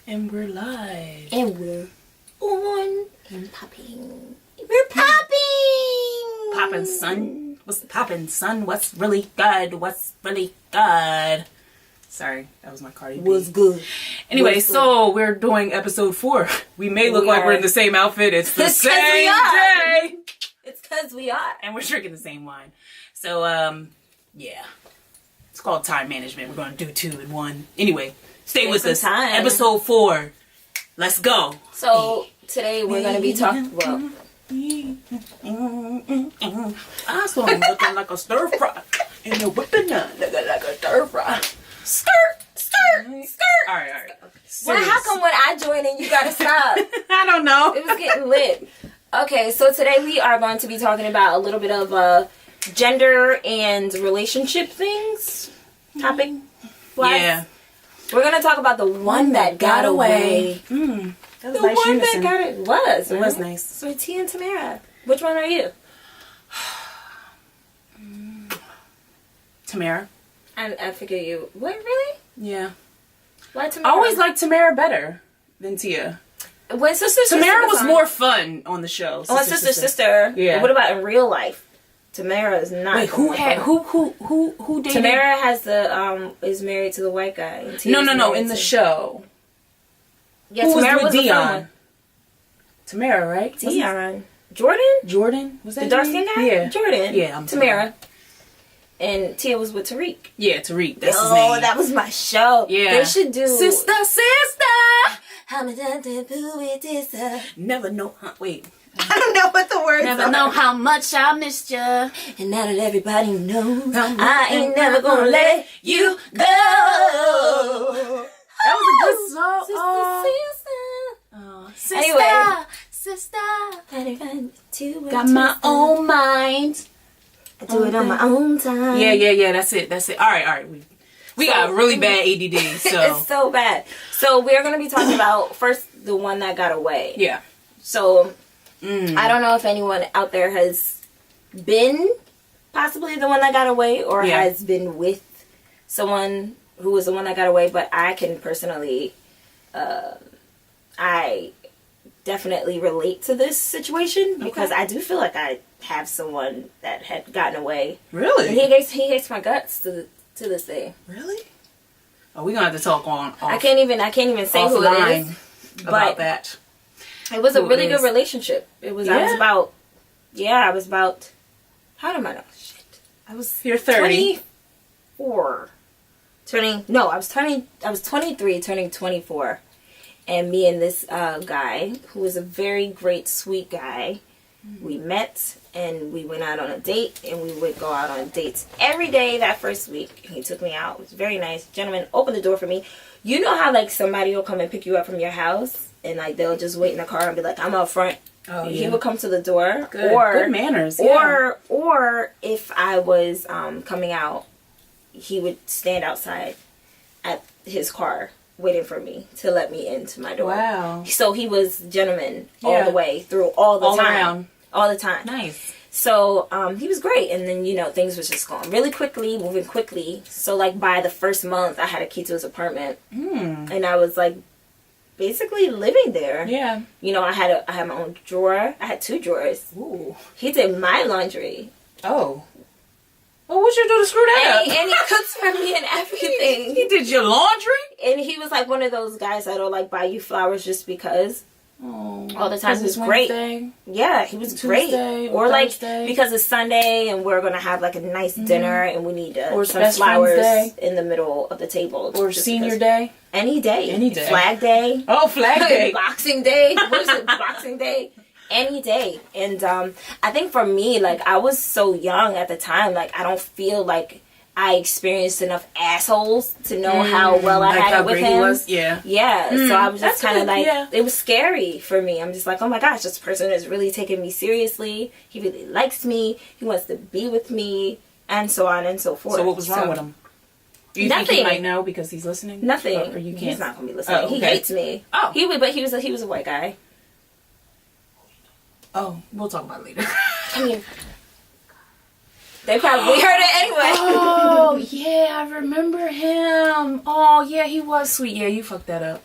And we're live. And we're on and popping. We're popping! Poppin', son. What's poppin', son? What's really good? What's really good? Sorry, that was my Cardi B. What's good? Anyway, What's so we're doing episode 4. We may look like we're in the same outfit. It's the same day. It's because we are. And we're drinking the same wine. So, yeah. It's called time management. We're going to do 2 in 1. Anyway, stay with us. Time. Episode 4. Let's go. So, today we're going to be talking, well, I saw him looking like a stir fry. And the whipping nut looking like a stir fry. skirt. Alright. Well, how come when I join in, you got to stop? I don't know. It was getting lit. Okay, so today we are going to be talking about a little bit of gender and relationship things. Topic. Yeah. We're going to talk about the one that got away. That was The nice one unison. that got it was. It was nice. So T and Tamara. Which one are you? Tamara. I figure you. What, really? Yeah. Why I Tamara? always liked Tamara better than Tia. When Tamara was more fun on the show. Oh, sister. Yeah. What about in real life? Tamara is not. Wait, who dated? Tamara has the is married to the white guy. And Tia's No, married in the to- show. Yeah, Who Tamara was was with the fun Dion? one. Tamara, right? Dion. Jordan? Jordan? Was that The dark his skinned name? guy? Yeah. Jordan. Yeah, I'm Tamara. And Tia was with Tariq. Yeah, Tariq. That's his Oh, name. that was my show. Yeah. They should do Sister. How many times did we diss her? Never know. Wait. I don't know what the words Never are. know how much I missed you. And now that everybody knows, I'm I ain't never gonna let you go. That was a good song. Sister, Anyway. Sister. Got my own mind. I do it on my own time. Yeah. That's it. All right. We got really bad ADD. So It's so bad. So we're gonna be talking about first the one that got away. yeah. So I don't know if anyone out there has been possibly the one that got away or Yeah. has been with someone who was the one that got away, but I can personally I definitely relate to this situation because I do feel like I have someone that had gotten away. Really? And he hates my guts to this day. Really? Oh, we're gonna have to talk on. I can't even say who it is. About that. It was a Who really is? good relationship. It was. Yeah? I was about. How do I know? Shit. I was. You're 30. 24. I was 23, turning 24, and me and this guy who was a very great, sweet guy. We met and we went out on a date, and we would go out on dates every day that first week. He took me out. It was very nice. Gentleman opened the door for me. You know how like somebody will come and pick you up from your house and like they'll just wait in the car and be like, I'm out front. Oh, He yeah. would come to the door. Good manners. Yeah. Or if I was coming out, he would stand outside at his car waiting for me to let me into my door. Wow. So he was gentleman all Yeah. the way through all the time. Around. All the time. Nice. So he was great, and then things was just going really quickly, moving quickly. So like by the first month, I had a key to his apartment, and I was like basically living there. Yeah. I had my own drawer. I had 2 drawers. Ooh. He did my laundry. Oh. Well, what you do to screw that up? And he cooks for me and everything. He did your laundry? And he was like one of those guys that'll like buy you flowers just because. Oh, All the time. He was Wednesday. great. Yeah, he was Tuesday great. or Or like Thursday. because it's Sunday and we're gonna have like a nice dinner and we need Or some Best Friends flowers Day. in the middle of the table. Or just senior because- day? Any day. Any day. Flag Day. Oh, Flag Day. Boxing Day. What is it? Boxing Day. Any day. And I think for me, like I was so young at the time, like I don't feel like I experienced enough assholes to know how well I Like had how it with great he him. was? Yeah. Yeah, so I was just that's kind of good, like, yeah. it was scary for me. I'm just like, oh my gosh, this person is really taking me seriously. He really likes me. He wants to be with me, and so on and so forth. So what was wrong with him? You think Nothing. he might know because he's listening? Nothing. Or you can't? He's not gonna be listening. Oh, He okay. hates me. Oh. But he was a white guy. Oh, we'll talk about it later. I mean, they probably heard it anyway. Oh, yeah, I remember him. Oh, yeah, he was sweet. Yeah, you fucked that up.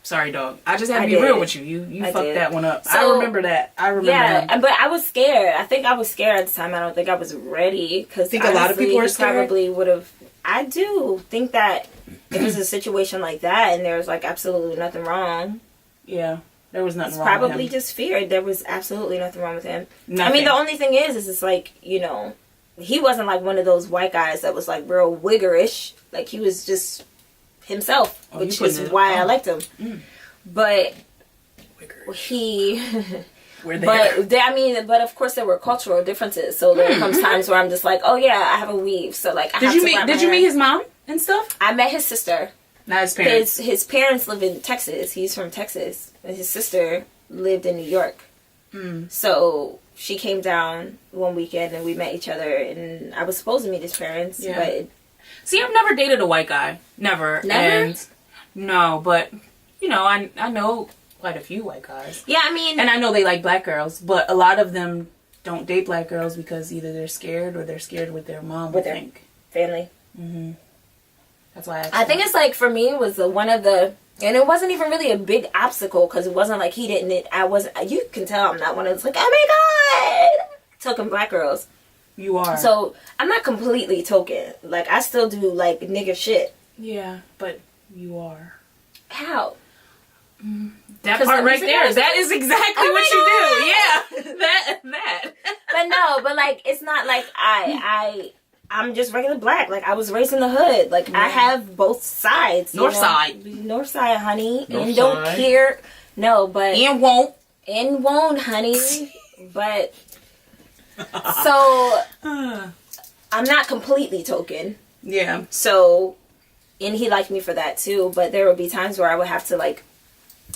Sorry, dog. I just had to I be did. real with you. You fucked did. that one up. So, I remember that. I remember Yeah, him. but I was scared. I think I was scared at the time. I don't think I was ready. Because Think a lot of people are scared? Probably would have. I do think that if it was a situation like that and there was like absolutely nothing wrong. Yeah. There was nothing It's wrong with probably him. just fear. There was absolutely nothing wrong with him. Nothing. I mean, the only thing is it's like, you know, he wasn't like one of those white guys that was like real wiggerish. Like he was just himself, which is why I liked him. But he... We're there. But of course there were cultural differences. So there comes times where I'm just like, oh yeah, I have a weave. So like, Did you meet his mom and stuff? I met his sister. Not his parents. His parents live in Texas. He's from Texas. And his sister lived in New York. So she came down one weekend and we met each other. And I was supposed to meet his parents. Yeah. But See, I've never dated a white guy. Never. Never? And no, but, you know, I know quite a few white guys. yeah, I mean... And I know they like black girls, but a lot of them don't date black girls because either they're scared or they're scared with their mom, With I their think. family. That's why I think it's like, for me, it was one of the... And it wasn't even really a big obstacle because it wasn't like he didn't... You can tell I'm not one of those like, oh my god! Token black girls. You are. So, I'm not completely token. Like, I still do, like, nigga shit. Yeah, but you are. How? That 'Cause part let me right see there. that. That is exactly Oh what my you do. Yeah. That. But no, but, like, it's not like I'm just regular black. Like, I was raised in the hood. Like, I have both sides. North side. North side, honey. North and don't side. care. No, but... And won't. And won't, honey. But... So... I'm not completely token. Yeah. So... And he liked me for that, too. But there would be times where I would have to, like...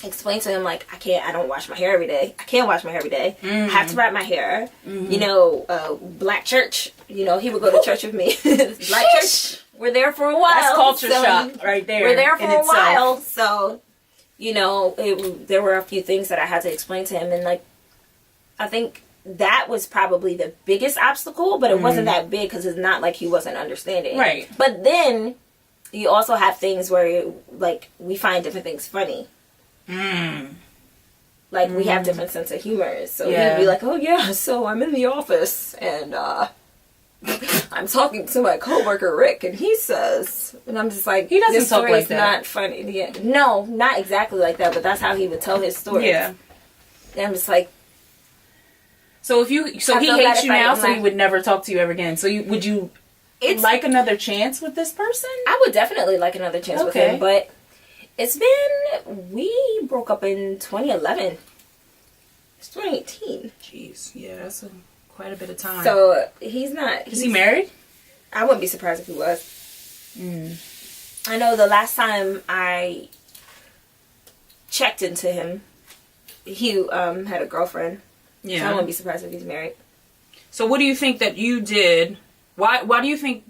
explain to him, like, I don't wash my hair every day. I can't wash my hair every day. I have to wrap my hair. You know, black church. You know, he would go to church with me. Black church. We're there for a while. That's culture shock right there. We're there for in a itself. while. So, you know, there were a few things that I had to explain to him. And, like, I think that was probably the biggest obstacle. But it wasn't that big because it's not like he wasn't understanding. Right. But then, you also have things where, like, we find different things funny. Like, we have different sense of humor. So he'd be like, oh yeah, so I'm in the office and I'm talking to my coworker Rick and he says, and I'm just like, he doesn't this talk story like is that. not funny. Yeah. No, not exactly like that, but that's how he would tell his stories. Yeah. And I'm just like, So he I feel bad hates if you I now, am so he like- would never talk to you ever again. So would you like another chance with this person? I would definitely like another chance with him, but we broke up in 2011. It's 2018. Jeez, yeah, that's quite a bit of time. So he's not. Is he married? I wouldn't be surprised if he was. I know the last time I checked into him, he had a girlfriend. Yeah. So I wouldn't be surprised if he's married. So what do you think that you did? Why do you think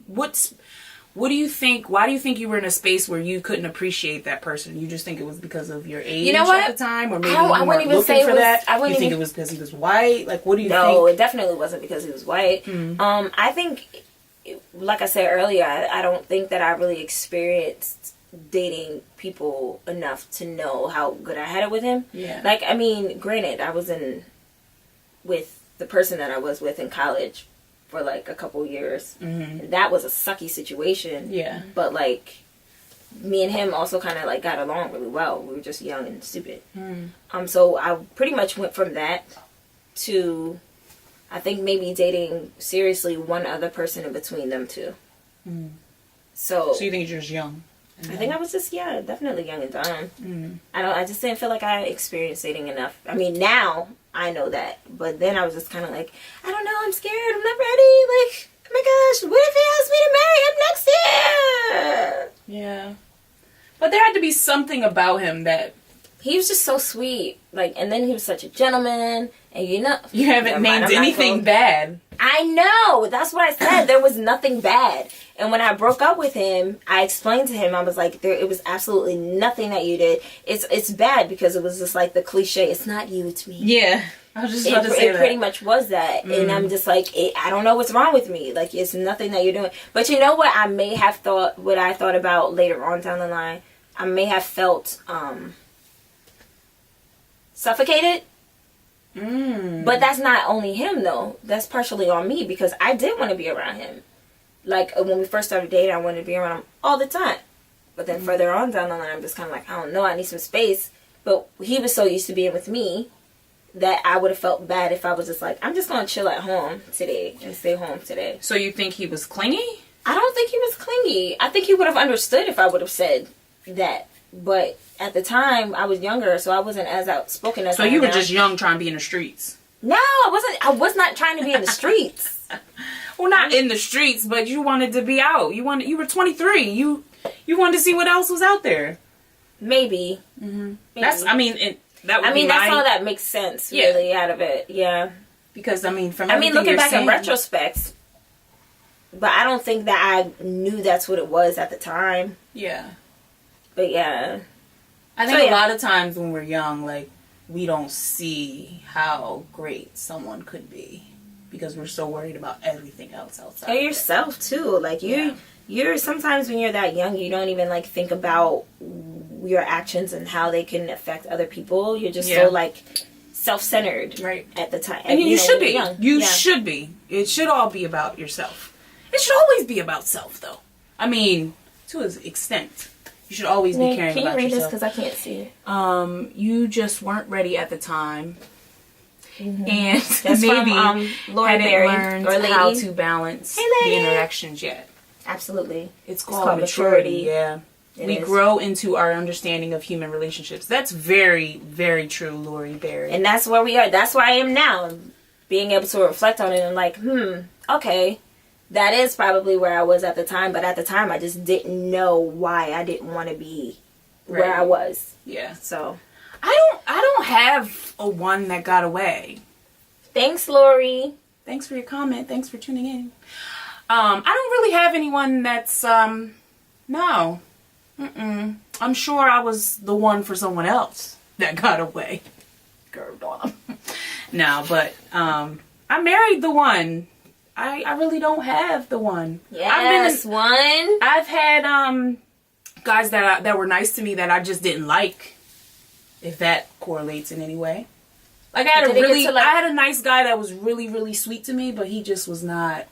why do you think you were in a space where you couldn't appreciate that person? You just think it was because of your age at the time, or maybe you I wouldn't weren't even looking say for it was, that? I wouldn't You think even, it was because he was white? Like, what do you No, think? it definitely wasn't because he was white. I think, like I said earlier, I don't think that I really experienced dating people enough to know how good I had it with him. Yeah. Like, I mean, granted, I was with the person that I was with in college for like a couple years. And that was a sucky situation. Yeah. But like, me and him also kind of like got along really well. We were just young and stupid. So I pretty much went from that to, I think maybe dating seriously one other person in between them two. So you think you're just young? I think I was just, definitely young and dumb. I just didn't feel like I experienced dating enough. I mean, now I know that, but then I was just kind of like, I don't know, I'm scared, I'm not ready. Like, oh my gosh, what if he asks me to marry him next year? Yeah. But there had to be something about him that... He was just so sweet. Like, and then he was such a gentleman. And you know... You haven't named anything bad. I know! That's what I said. There was nothing bad. And when I broke up with him, I explained to him, I was like, it was absolutely nothing that you did. It's bad because it was just like the cliche, it's not you, it's me. Yeah. I was just about to say It pretty much was that. And I'm just like, I don't know what's wrong with me. Like, it's nothing that you're doing. But you know what I may have thought, what I thought about later on down the line? I may have felt suffocated. But that's not only him, though. That's partially on me, because I did want to be around him. Like, when we first started dating, I wanted to be around him all the time. But then further on down the line, I'm just kind of like, I don't know, I need some space. But he was so used to being with me that I would have felt bad if I was just like, I'm just going to chill at home today and stay home today. So you think he was clingy? I don't think he was clingy. I think he would have understood if I would have said that. But at the time, I was younger, so I wasn't as outspoken as I am now. So you were just young trying to be in the streets? No, I wasn't. I was not trying to be in the streets. Well, not in the streets, but you wanted to be out. You were 23. You wanted to see what else was out there. Maybe. Maybe. That's all that makes sense, really, out of it. Yeah. Because, from looking back in retrospect, but I don't think that I knew that's what it was at the time. Yeah. But, yeah. I think a lot of times when we're young, like, we don't see how great someone could be because we're so worried about everything else outside. And yourself, too. Like, you're sometimes when you're that young, you don't even, like, think about your actions and how they can affect other people. You're just so, like, self-centered at the time. And you should be. Young. You should be. It should all be about yourself. It should always be about self, though. To an extent. You should always be caring about yourself. Can you read this? Because I can't see it. You just weren't ready at the time. And that's maybe from, Lori hadn't learned how to balance the interactions yet. Absolutely. It's called maturity. Yeah. We grow into our understanding of human relationships. That's very, very true, Lori Berry. And that's where we are. That's where I am now. Being able to reflect on it and like, okay. That is probably where I was at the time. But at the time, I just didn't know why I didn't want to be where I was. Yeah. So. I don't have a one that got away. Thanks, Lori. Thanks for your comment. Thanks for tuning in. I don't really have anyone that's, no. I'm sure I was the one for someone else that got away. Curved on them. No, but, I married the one. I really don't have the one. Yes, one. I've had, guys that were nice to me that I just didn't like. If that correlates in any way. Like, I had a nice guy that was really, really sweet to me, but he just was not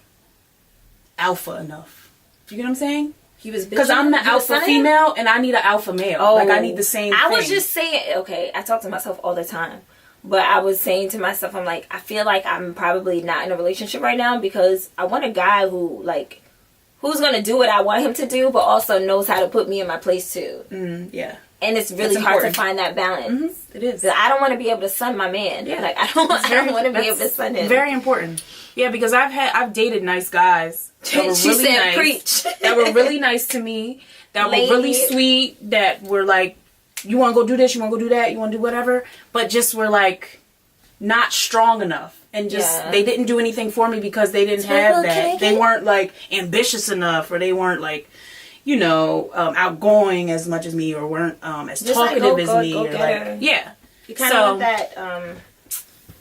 alpha enough. You get what I'm saying? He was because I'm the alpha female and I need an alpha male. Oh, like, I need the same thing. I was just saying, okay, I talk to myself all the time. But I was saying to myself, I'm like, I feel like I'm probably not in a relationship right now because I want a guy who, like, who's going to do what I want him to do, but also knows how to put me in my place, too. Yeah. And it's really hard to find that balance. It is. I don't want to be able to sun my man. Yeah. Like, I don't want to be able to sun him. Very important. Yeah, because I've dated nice guys that were she really said, nice. Preach. That were really nice to me. That were really sweet. That were like, you want to go do this, you want to go do that, you want to do whatever. But just were like, not strong enough. And just, they didn't do anything for me because they didn't have that. They weren't like ambitious enough, or they weren't like, you know, outgoing as much as me, or weren't as just talkative as me. Or like, yeah. You kind of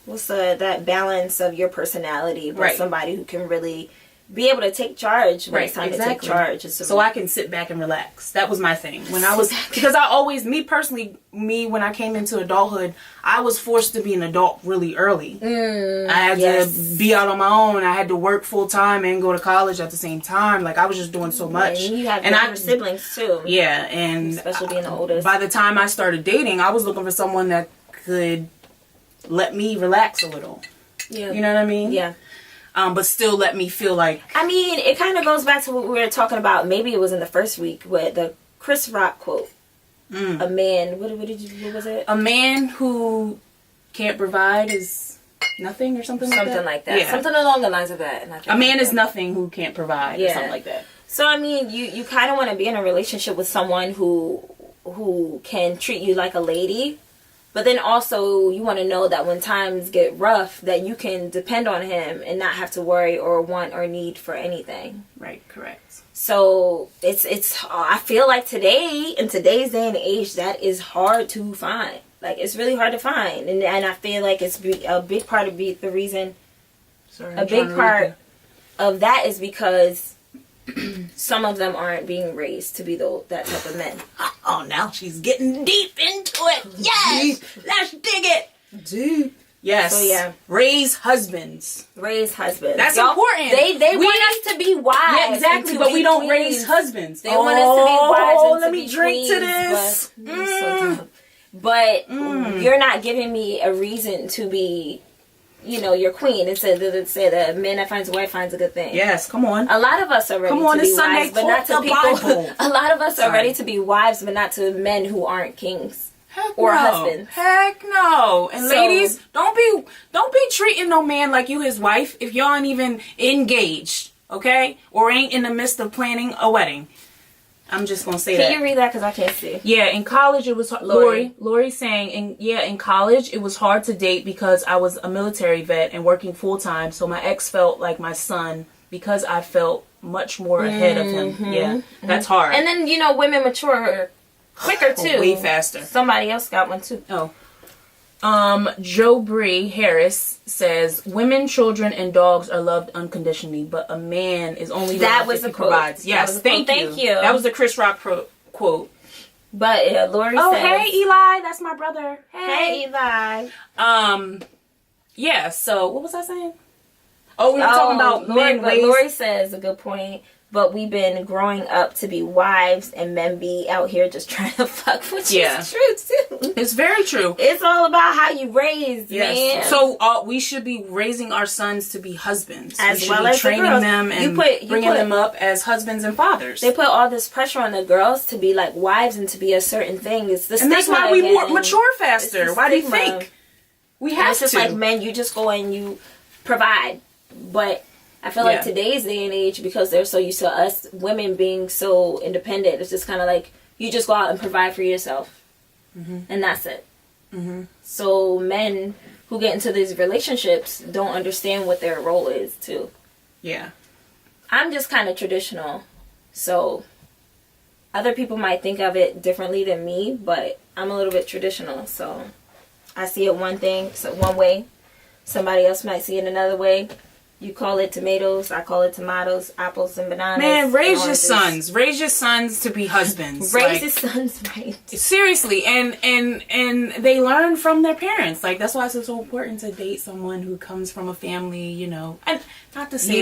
want that, that balance of your personality with somebody who can really be able to take charge when it's time to take charge. So I can sit back and relax. That was my thing. When I was, because I always, when I came into adulthood, I was forced to be an adult really early. I had to be out on my own. I had to work full time and go to college at the same time. Like, I was just doing so much. And you have younger siblings too. Yeah, and especially being the oldest. By the time I started dating, I was looking for someone that could let me relax a little. Yeah. You know what I mean? Yeah. But still let me feel like... I mean, it kind of goes back to what we were talking about. Maybe it was in the first week with the Chris Rock quote. A man... What was it? A man who can't provide is nothing or something like that? Something like that. Yeah. Something along the lines of that. A man is nothing who can't provide or something like that. So, I mean, you kind of want to be in a relationship with someone who can treat you like a lady. But then also, you want to know that when times get rough, that you can depend on him and not have to worry or want or need for anything. Right, correct. So, it's I feel like in today's day and age, that is hard to find. Like, it's really hard to find. And I feel like it's a big part of the reason, a big part of that is because some of them aren't being raised to be that type of men. Oh, now she's getting deep into it. Yes. Let's dig it. Deep. Yes. So yeah. Raise husbands. That's important. They want us to be wives. Yeah, exactly. But we don't raise husbands. They want us to be wives. Oh, let let me drink to this. But you're not giving me a reason to be, your queen. It said that a man that finds a wife finds a good thing. Yes, come on. A lot of us are ready to be wives, but not to people. A lot of us are ready to be wives, but not to men who aren't kings. Husbands. Heck no. And ladies, don't be treating no man like you his wife if y'all ain't even engaged, okay? Or ain't in the midst of planning a wedding. I'm just gonna say that. Can you read that because I can't see? Yeah, in college it was Lori's saying, in college it was hard to date because I was a military vet and working full time, so my ex felt like my son because I felt much more ahead of him. Yeah, that's hard. And then women mature quicker too. Way faster. Somebody else got one too. Oh. Joe Bree Harris says, women, children, and dogs are loved unconditionally, but a man is only loved if he provides. Yes, thank you. That was the Chris Rock quote. But Lori says, hey Eli, that's my brother. Hey Eli. Yeah, so what was I saying? Oh, we were talking about men. Lori says a good point. But we've been growing up to be wives, and men be out here just trying to fuck, which is true too. It's very true. It's all about how you raise, man. So we should be raising our sons to be husbands. As we should well be as training the girls. them and bringing them up as husbands and fathers. They put all this pressure on the girls to be like wives and to be a certain thing. It's the that's why we mature faster. Why do you think? We have it's just to. Like men, you just go and you provide, but I feel like today's day and age, because they're so used to us women being so independent, it's just kind of like you just go out and provide for yourself. And that's it. So men who get into these relationships don't understand what their role is too. Yeah. I'm just kind of traditional. So other people might think of it differently than me, but I'm a little bit traditional. So I see it one way. Somebody else might see it another way. You call it tomatoes, I call it tomatoes, apples and bananas. Man, raise your sons. Raise your sons to be husbands. Raise your sons right. Seriously, and they learn from their parents. Like, that's why it's so important to date someone who comes from a family, and not to say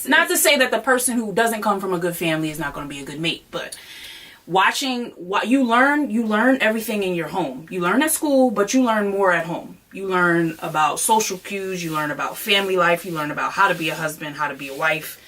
not to say that the person who doesn't come from a good family is not going to be a good mate, but watching what you learn everything in your home. You learn at school, but you learn more at home. You learn about social cues, you learn about family life, you learn about how to be a husband, how to be a wife,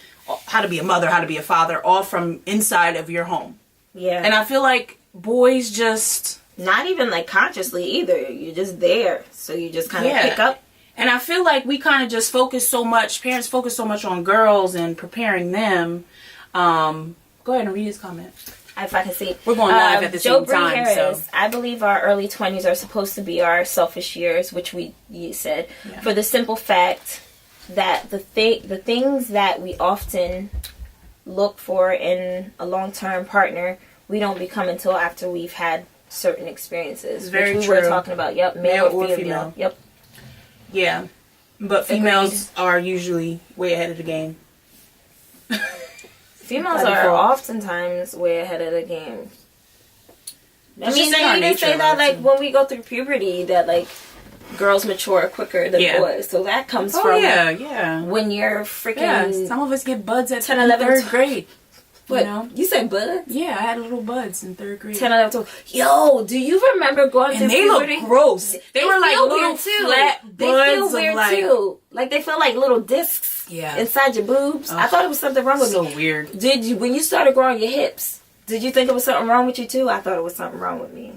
how to be a mother, how to be a father, all from inside of your home. Yeah. And I feel like boys just... Not even like consciously either. You're just there. So you just kind of pick up. And I feel like we kind of just parents focus so much on girls and preparing them. Go ahead and read his comment. If I can see. We're going live at the same time. Harris, so. I believe our early 20s are supposed to be our selfish years, which you said, for the simple fact that the things that we often look for in a long-term partner, we don't become until after we've had certain experiences. Very which true. We were talking about, male or female. Yep. Yeah. But females are usually way ahead of the game. Females are oftentimes way ahead of the game. I mean, they even say that, like, when we go through puberty, that, like, girls mature quicker than boys. So that comes from when you're freaking... Yeah, some of us get buds at 10, 11, 3rd grade. What? You said buds? Yeah, I had little buds in 3rd grade. 10, 11, 12. Yo, do you remember going through puberty? And they look gross. They were like little flat buds. They feel weird too. Like they feel like little discs inside your boobs. I thought it was something wrong with me. So weird. Did you, when you started growing your hips, did you think it was something wrong with you too? I thought it was something wrong with me.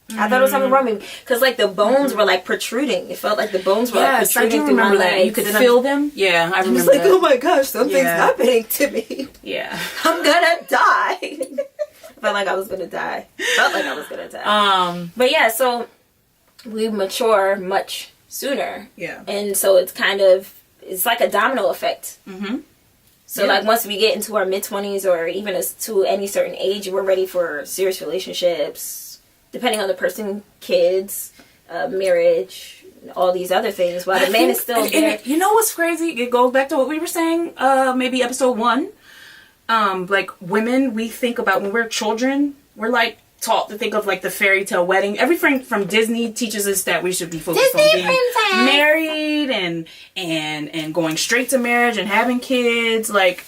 I thought it was something wrong with me. Because like the bones were like protruding. It felt like the bones were like protruding through my legs. You could feel them? Yeah, I remember was like, oh my gosh, something's happening to me. Yeah. I'm gonna die. Felt like I was gonna die. But yeah, so we mature much sooner. Yeah. And so it's like a domino effect. Mm-hmm. So like once we get into our mid-20s or even to any certain age, we're ready for serious relationships. Depending on the person, kids, marriage, all these other things. While the man is still there. You know what's crazy? It goes back to what we were saying, maybe episode 1. Like women, we think about when we're children, we're like taught to think of like the fairy tale wedding. Everything from Disney teaches us that we should be focused on being married and going straight to marriage and having kids. Like,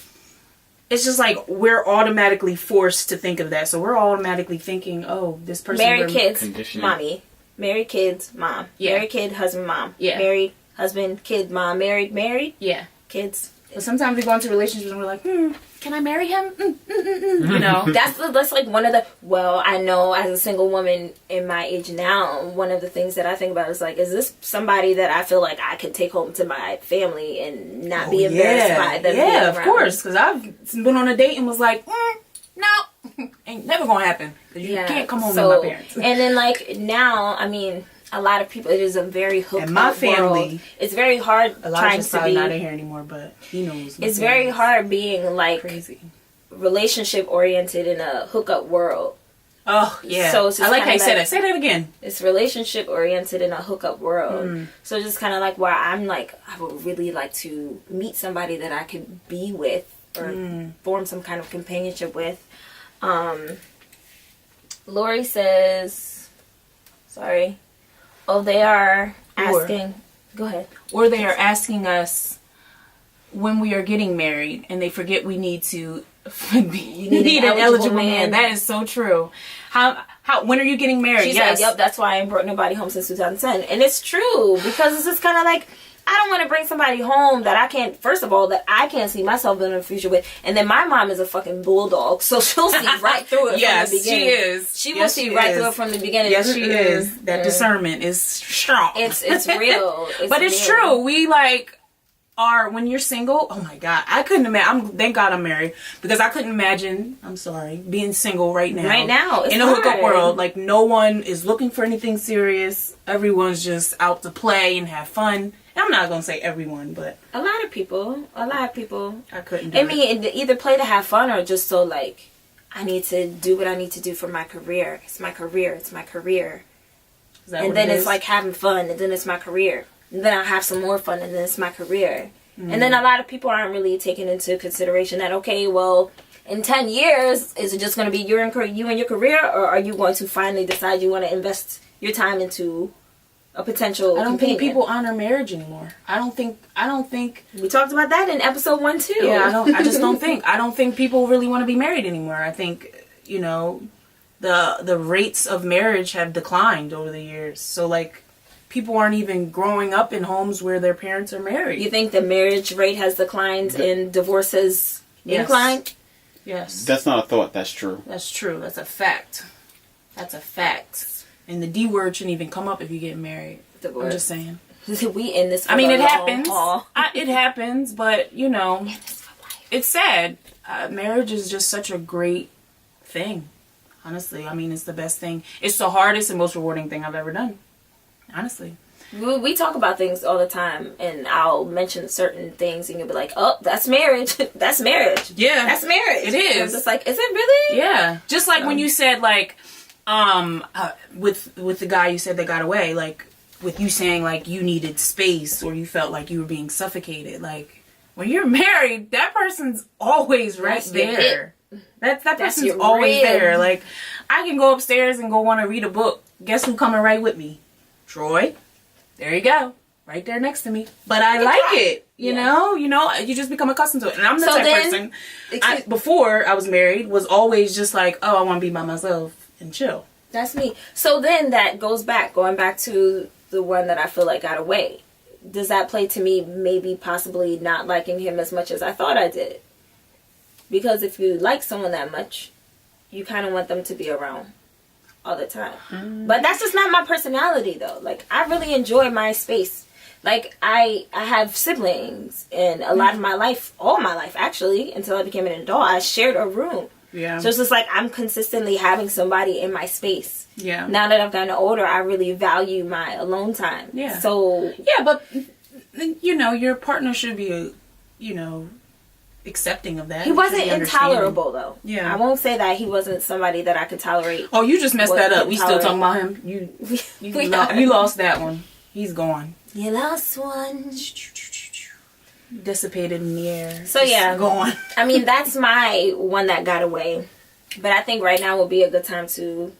it's just like we're automatically forced to think of that. So we're automatically thinking, oh, this person married kids, mommy. Married kids, mom. Yeah. Married kid, husband, mom. Yeah. Married husband, kid, mom. Married. Yeah. Kids. But sometimes we go into relationships and we're like, can I marry him? You know, that's like one of the. Well, I know as a single woman in my age now, one of the things that I think about is like, is this somebody that I feel like I could take home to my family and not be embarrassed by them? Yeah, of course. Because I've been on a date and was like, no, ain't never gonna happen. Because you can't come home to my parents. And then like now, I mean, a lot of people, it is a very hooked and my up family world. It's very hard trying to be not in here anymore, but he knows. It's very hard being like crazy, relationship oriented in a hookup world. Oh yeah. So I like how you said that. Say that again. It's relationship oriented in a hookup world. So it's just kind of like where I'm like, I would really like to meet somebody that I could be with or form some kind of companionship with. Lori says, sorry. Oh, they are asking. Go ahead. Or they are asking us when we are getting married, and they forget we need to need an eligible man. That is so true. How? When are you getting married? She's like, yep. That's why I ain't brought nobody home since 2010, and it's true because it's just kind of like, I don't want to bring somebody home that I can't. First of all, that I can't see myself in the future with, and then my mom is a fucking bulldog, so she'll see right through it from the beginning. Yes, she is. She will see right through it from the beginning. Yes, she is. That discernment is strong. It's real. But it's true. We like are when you're single. Oh my God, I couldn't imagine. Thank God I'm married because I couldn't imagine. I'm sorry, being single right now. Right now, it's in a hookup world, like no one is looking for anything serious. Everyone's just out to play and have fun. I'm not gonna say everyone, but a lot of people. I couldn't do it. I mean, either play to have fun or just so like, I need to do what I need to do for my career. It's my career. And then it's like having fun, and then it's my career. And then I'll have some more fun, and then it's my career. And then a lot of people aren't really taking into consideration that, okay, well, in 10 years, is it just going to be you and your career, or are you going to finally decide you want to invest your time into a potential I don't companion? think people honor marriage anymore. I don't think we talked about that in episode 1 too. Yeah, I just don't think people really want to be married anymore. I think, the rates of marriage have declined over the years. So like people aren't even growing up in homes where their parents are married. You think the marriage rate has declined and divorce has inclined? Yes. That's not a thought, that's true. That's true. That's a fact. And the D word shouldn't even come up if you get married. Divorce. I'm just saying. We in this. I mean, it happens. It happens, but it's sad. Marriage is just such a great thing. Honestly, I mean, it's the best thing. It's the hardest and most rewarding thing I've ever done. Honestly. We talk about things all the time, and I'll mention certain things, and you'll be like, "Oh, that's marriage. That's marriage. Yeah, that's marriage." It is. And I'm just like, is it really? Yeah. Just like when you said like, with the guy you said that got away, like with you saying like you needed space or you felt like you were being suffocated. Like when you're married, that person's always right there. That person's always there. Like I can go upstairs and go want to read a book. Guess who's coming right with me? Troy. There you go. Right there next to me. But I like it. You know, you just become accustomed to it. And I'm the type person, before I was married, was always just like, oh, I want to be by myself and chill. That's me. So then that going back to the one that I feel like got away. Does that play to me maybe possibly not liking him as much as I thought I did? Because if you like someone that much, you kind of want them to be around all the time. But that's just not my personality though. Like I really enjoy my space. Like I have siblings, and a lot of my life, all my life actually, until I became an adult, I shared a room. Yeah. So it's just like I'm consistently having somebody in my space. Yeah. Now that I've gotten older, I really value my alone time. Yeah. So yeah, but your partner should be, accepting of that. He wasn't intolerable though. Yeah. I won't say that he wasn't somebody that I could tolerate. Oh, you just messed that up. We still talking about him. You lost that one. He's gone. You lost one. Dissipated in the air. So yeah, gone. I mean, that's my one that got away. But I think right now would be a good time to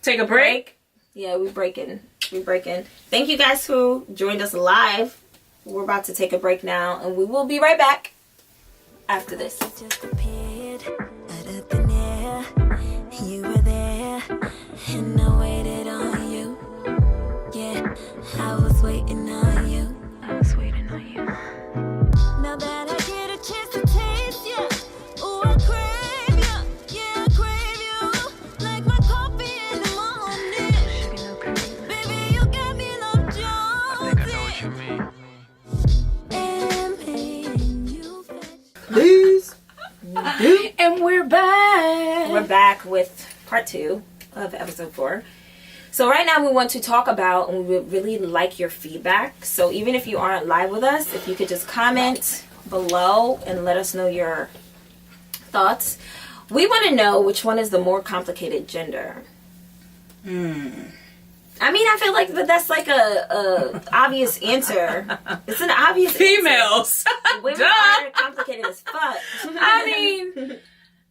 take a break. Yeah, we breaking. Thank you guys who joined us live. We're about to take a break now, and we will be right back after this. Just appeared out of thin air. You were there, and I waited on you. Yeah, I was waiting on you. Now that I get a chance to taste you, ooh, I crave you. Yeah, I crave you like my coffee in the morning. Baby, you got me love Jones. Please. And we're back. We're back with part 2 of episode 4. So right now we want to talk about, and we would really like your feedback. So even if you aren't live with us, if you could just comment below and let us know your thoughts. We want to know which one is the more complicated gender. I mean, I feel like that's like a obvious answer. It's an obvious females. Answer. Women are complicated as fuck. I mean,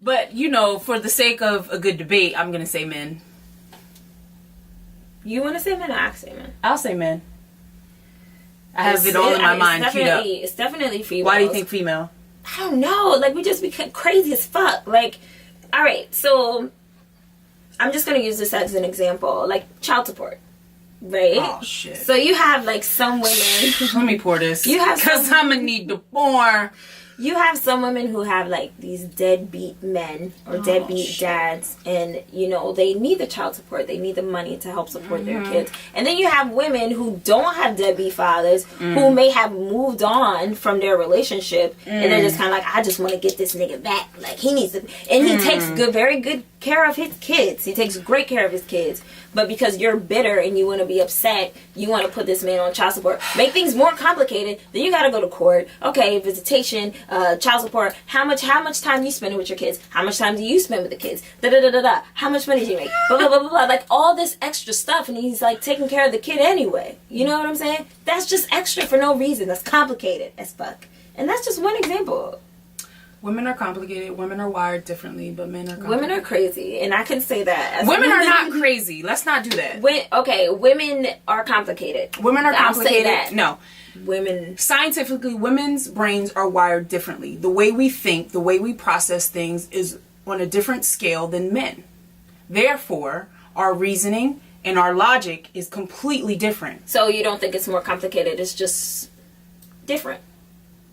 but you know, for the sake of a good debate, I'm gonna say men. You want to say men or I say men? I'll say men. I have it all in my mind queued up. It's definitely female. Why do you think female? I don't know. Like, we just become crazy as fuck. Like, alright, so I'm just going to use this as an example. Like, child support. Right? Oh, shit. So you have, like, some women... Let me pour this. You have because I'm going to need to pour. You have some women who have, like, these deadbeat men or deadbeat dads, and, you know, they need the child support. They need the money to help support their kids. And then you have women who don't have deadbeat fathers, who may have moved on from their relationship, and they're just kind of like, I just want to get this nigga back. Like, he needs to... And he takes very good care of his kids. He takes great care of his kids. But because you're bitter and you want to be upset, you want to put this man on child support. Make things more complicated. Then you got to go to court. Okay, visitation, child support. How much time you spending with your kids? How much time do you spend with the kids? Da da da da da. How much money do you make? Blah blah blah blah blah. Like all this extra stuff, and he's like taking care of the kid anyway. You know what I'm saying? That's just extra for no reason. That's complicated as fuck. And that's just one example. Women are complicated. Women are wired differently, but men are complicated. Women are crazy, and I can say that. Women are not crazy. Let's not do that. Women are complicated. Women are complicated. I'll say that. No. Women. Scientifically, women's brains are wired differently. The way we think, the way we process things is on a different scale than men. Therefore, our reasoning and our logic is completely different. So you don't think it's more complicated, it's just different.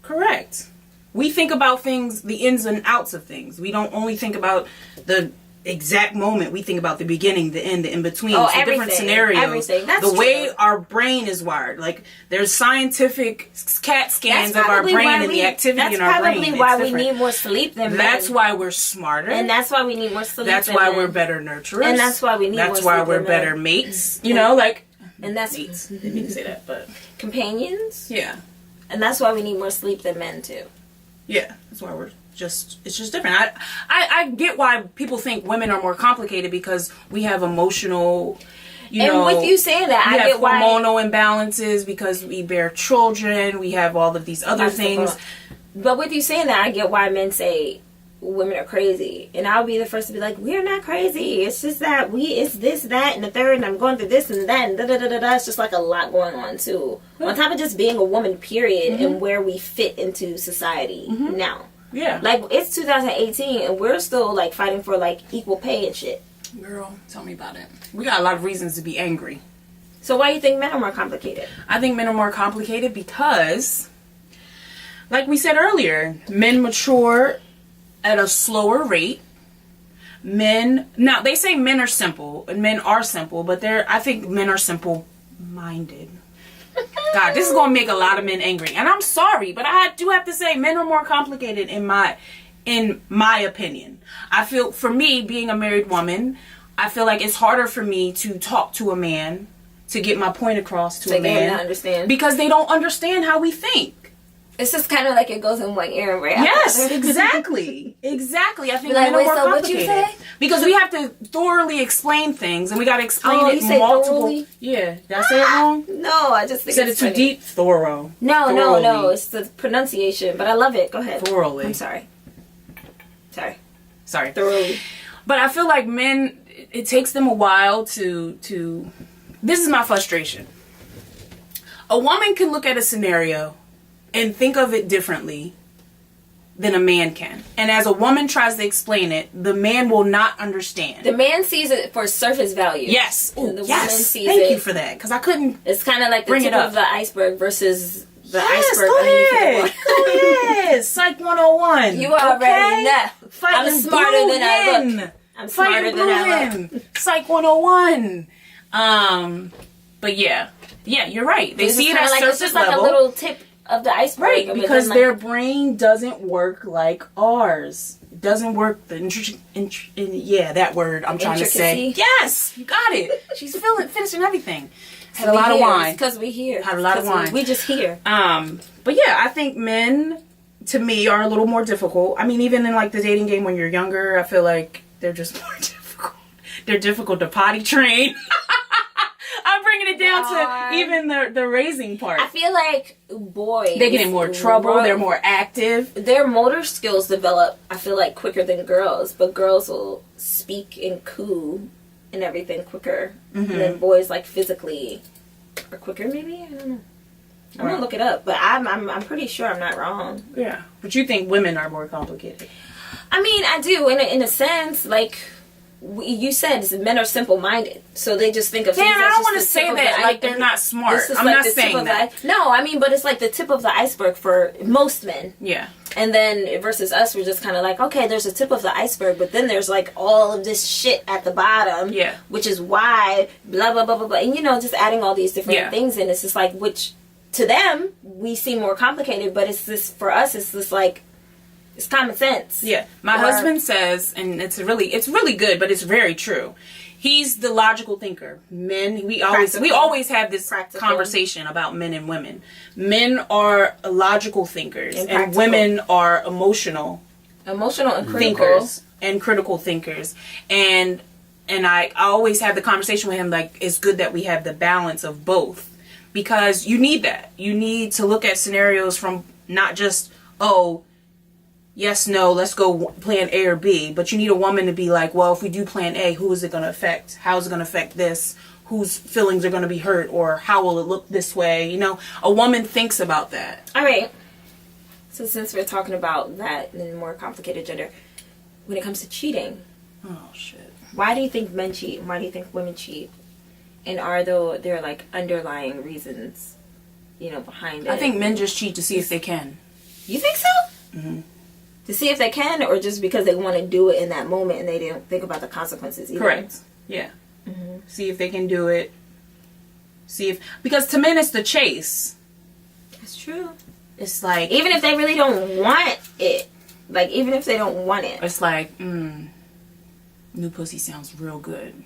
Correct. We think about things, the ins and outs of things. We don't only think about the exact moment. We think about the beginning, the end, the in-between. Oh, so different scenarios. Everything. That's the true. way our brain is wired. Like, there's scientific CAT scans of our brain and the activity in our brain. That's probably why we need more sleep than men. That's why we're smarter. And that's why we need more sleep That's than why men. we're better nurturers. And that's why we need more sleep That's why we're than better men. mates. You know, like... And that's... Mates. Didn't mean to say that, but... Companions? Yeah. And that's why we need more sleep than men, too. Yeah. That's why we're... it's just different. I get why people think women are more complicated because we have emotional, and with you saying that, I get why hormonal imbalances because we bear children. We have all of these other things. But with you saying that, I get why men say women are crazy, and I'll be the first to be like, we're not crazy. It's just that it's this, that, and the third, and I'm going through this and that, and da da da da da. It's just like a lot going on too. On top of just being a woman, period, and where we fit into society now. Yeah. Like, it's 2018, and we're still, like, fighting for, like, equal pay and shit. Girl, tell me about it. We got a lot of reasons to be angry. So why do you think men are more complicated? I think men are more complicated because, like we said earlier, men mature at a slower rate. Now, they say men are simple, and men are simple, but I think men are simple-minded. God, this is going to make a lot of men angry. And I'm sorry, but I do have to say men are more complicated in my opinion. I feel, for me, being a married woman, I feel like it's harder for me to talk to a man, to get my point across to a man. They understand. Because they don't understand how we think. It's just kind of like it goes in one ear and right out. Yes, exactly. Exactly. I think like, men are more so complicated. What you say? Because we have to thoroughly explain things, and we got to explain it you say multiple. Thoroughly? Yeah, did I say it wrong? No, I just think Said it's it too funny. deep. Thorough. No. It's the pronunciation, but I love it. Go ahead. Thoroughly. I'm sorry. Sorry. Thoroughly. But I feel like men, it takes them a while to. This is my frustration. A woman can look at a scenario and think of it differently than a man can. And as a woman tries to explain it, the man will not understand. The man sees it for surface value. Yes. And the yes. woman sees Thank it. you for that. Because I couldn't. It's kind of like the tip of the iceberg versus the iceberg. Go ahead. Go ahead. Psych 101. You already know. I'm smarter than I look. I'm smarter than I look. Psych 101. But yeah, you're right. They see it as surface it's just like level. a little tip of the iceberg, right? Because their brain doesn't work like ours. It doesn't work that word I'm trying to say. Yes, you got it. She's finishing everything. Had a lot of wine because we here. Had a lot of wine. We just here. But yeah, I think men, to me, are a little more difficult. I mean, even in like the dating game when you're younger, I feel like they're just more difficult. They're difficult to potty train. I'm bringing it down to even the raising part. I feel like boys, they get in more trouble. They're more active. Their motor skills develop, I feel like, quicker than girls. But girls will speak and coo and everything quicker. And then boys, like, physically are quicker, maybe? I don't know. I'm going to look it up. But I'm pretty sure I'm not wrong. Yeah. But you think women are more complicated? I mean, I do. In a sense, like... You said men are simple-minded, so they just think of things. I don't want to say that like they're not smart. I'm not saying that. No, I mean, but it's like the tip of the iceberg for most men. Yeah. And then versus us, we're just kind of like, okay, there's a tip of the iceberg, but then there's like all of this shit at the bottom. Yeah. Which is why blah blah blah blah blah, and just adding all these different things in. It's just like, which to them we seem more complicated, but it's this for us. It's just like. It's common sense. Yeah. My husband says, and it's really good, but it's very true. He's the logical thinker. Men, we always have this conversation about men and women. Men are logical thinkers, and women are emotional and critical thinkers and critical thinkers. And I always have the conversation with him like, it's good that we have the balance of both, because you need that. You need to look at scenarios from not just yes, no, let's go plan A or B. But you need a woman to be like, well, if we do plan A, who is it going to affect? How is it going to affect this? Whose feelings are going to be hurt? Or how will it look this way? A woman thinks about that. All right. So since we're talking about that in more complicated gender, when it comes to cheating. Oh, shit. Why do you think men cheat? Why do you think women cheat? And are there like underlying reasons, behind it? I think men just cheat to see if they can. You think so? Mm-hmm. To see if they can, or just because they want to do it in that moment and they didn't think about the consequences either? Correct. Yeah. Mm-hmm. See if they can do it. Because to men it's the chase. That's true. It's like... Even if they really don't want it. Like, even if they don't want it. It's like, new pussy sounds real good.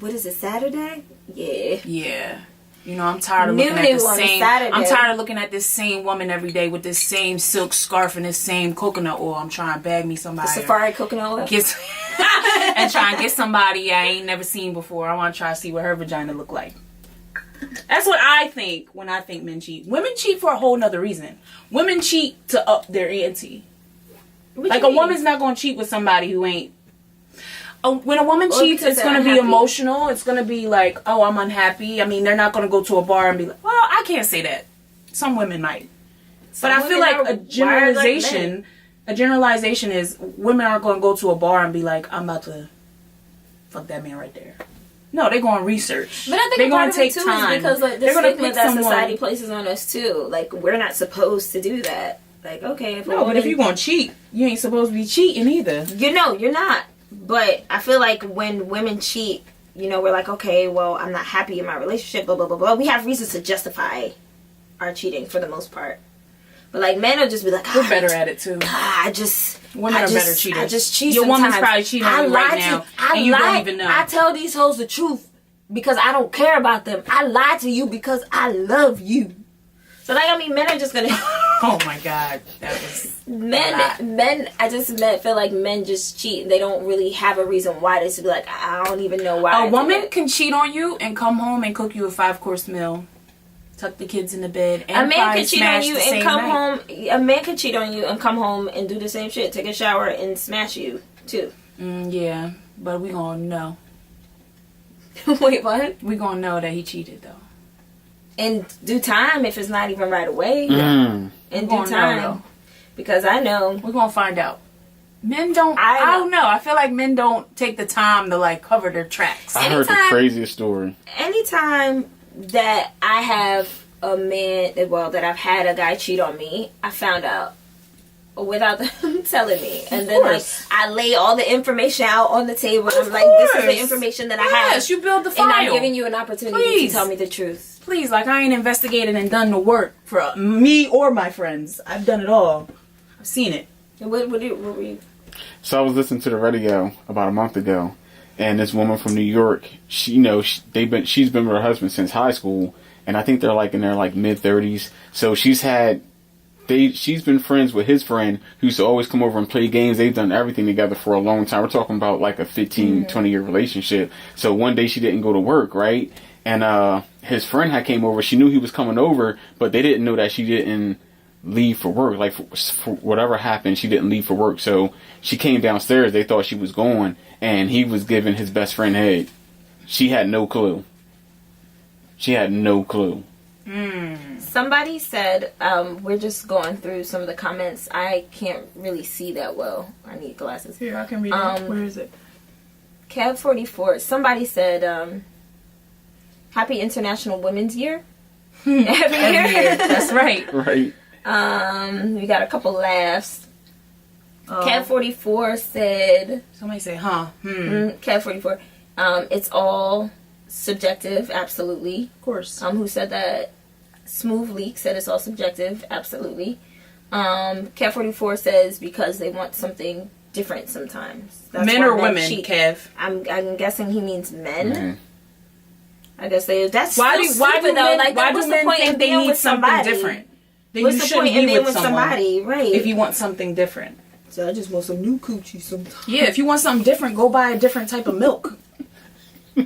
What is it, Saturday? Yeah. Yeah. I'm tired of looking at the same. I'm tired of looking at this same woman every day with this same silk scarf and this same coconut oil. I'm trying to bag me somebody. The safari coconut oil. And try and get somebody I ain't never seen before. I want to try to see what her vagina look like. That's what I think when I think men cheat. Women cheat for a whole nother reason. Women cheat to up their ante. Like a woman's not going to cheat with somebody who ain't. When a woman cheats, it's going to be emotional. It's going to be like, oh, I'm unhappy. I mean, they're not going to go to a bar and be like, well, I can't say that. Some women might. But I feel like a generalization is women aren't going to go to a bar and be like, I'm about to fuck that man right there. No, they're going to research. But I think they're going to take time. Because like, the stigma that society places on us, too. Like, we're not supposed to do that. Like, okay. But if you're going to cheat, you ain't supposed to be cheating either. You're not. But I feel like when women cheat, we're like, okay, well, I'm not happy in my relationship, blah, blah, blah, blah. We have reasons to justify our cheating for the most part. But, like, men will just be like, we're better at it, too. Women are better cheaters. I just cheat Your sometimes. woman's probably cheating on you right now, and you don't even know. I tell these hoes the truth because I don't care about them. I lie to you because I love you. So, like, I mean, men are just going to... Oh, my God. That was... Men, I just feel like men just cheat. They don't really have a reason why. They should be like, I don't even know why. A woman can cheat on you and come home and cook you a 5-course meal. Tuck the kids in the bed. And a man can cheat on you and come home. A man can cheat on you and come home and do the same shit. Take a shower and smash you, too. Yeah. But we gonna know. Wait, what? We gonna know that he cheated, though. In due time, if it's not even right away. In due time. Because I know. We're gonna find out. Men don't. I don't know. I feel like men don't take the time to like cover their tracks. I heard the craziest story. Anytime that I have a man, that I've had a guy cheat on me, I found out without them telling me, and then like I lay all the information out on the table. And I'm like, this is the information that I have. Yes, you build the file, and I'm giving you an opportunity to tell me the truth. Please, like I ain't investigated and done the work for me or my friends. I've done it all. I've seen it. What were you? So I was listening to the radio about a month ago, and this woman from New York, she's been with her husband since high school, and I think they're like in their like mid-30s. So she's been friends with his friend who used to always come over and play games. They've done everything together for a long time. We're talking about like a 15, 20-year relationship. So one day she didn't go to work, right? And his friend had came over. She knew he was coming over, but they didn't know that she didn't leave for work. Like for whatever happened, she didn't leave for work. So she came downstairs. They thought she was gone, and he was giving his best friend head. She had no clue. Somebody said, we're just going through some of the comments. I can't really see that well. I need glasses. Here, I can read it. Where is it? Cab44. Somebody said, Happy International Women's Year. Every year. That's right. Right. We got a couple laughs. Cab44 said... Somebody say, huh? Cab44. It's all subjective, absolutely. Of course. Who said that? Smooth Leak said it's all subjective, absolutely. Kev44 says because they want something different sometimes. That's men or women, Kev? I'm guessing he means men. Mm-hmm. I guess that's why do men think they need something different? Then what's the point in being with somebody, right? If you want something different. So I just want some new coochie sometimes. Yeah, if you want something different, go buy a different type of milk.